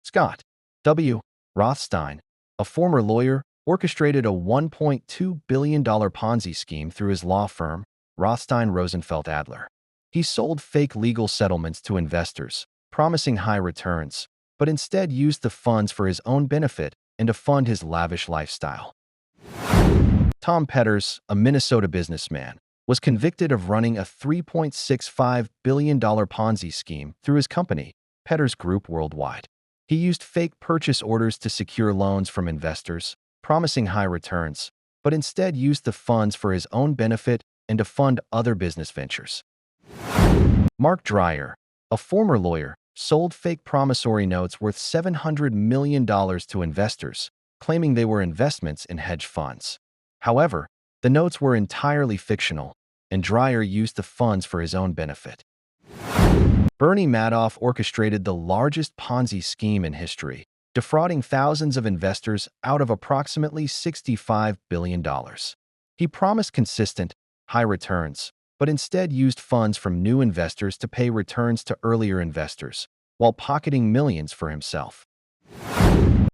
Scott W. Rothstein, a former lawyer, orchestrated a $1.2 billion Ponzi scheme through his law firm, Rothstein Rosenfeld Adler. He sold fake legal settlements to investors, promising high returns, but instead used the funds for his own benefit and to fund his lavish lifestyle. Tom Petters, a Minnesota businessman, was convicted of running a $3.65 billion Ponzi scheme through his company, Petters Group Worldwide. He used fake purchase orders to secure loans from investors, promising high returns, but instead used the funds for his own benefit and to fund other business ventures. Mark Dreyer, a former lawyer, sold fake promissory notes worth $700 million to investors, claiming they were investments in hedge funds. However, the notes were entirely fictional, and Dreyer used the funds for his own benefit. Bernie Madoff orchestrated the largest Ponzi scheme in history, defrauding thousands of investors out of approximately $65 billion. He promised consistent, high returns, but instead used funds from new investors to pay returns to earlier investors, while pocketing millions for himself.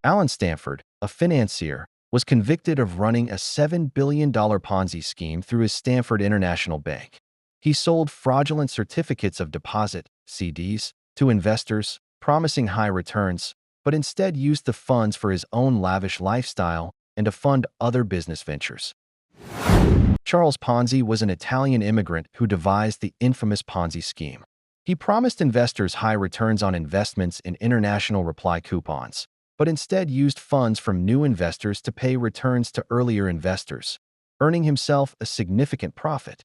Alan Stanford, a financier, was convicted of running a $7 billion Ponzi scheme through his Stanford International Bank. He sold fraudulent certificates of deposit, CDs, to investors, promising high returns, but instead used the funds for his own lavish lifestyle and to fund other business ventures. Charles Ponzi was an Italian immigrant who devised the infamous Ponzi scheme. He promised investors high returns on investments in international reply coupons, but instead used funds from new investors to pay returns to earlier investors, earning himself a significant profit.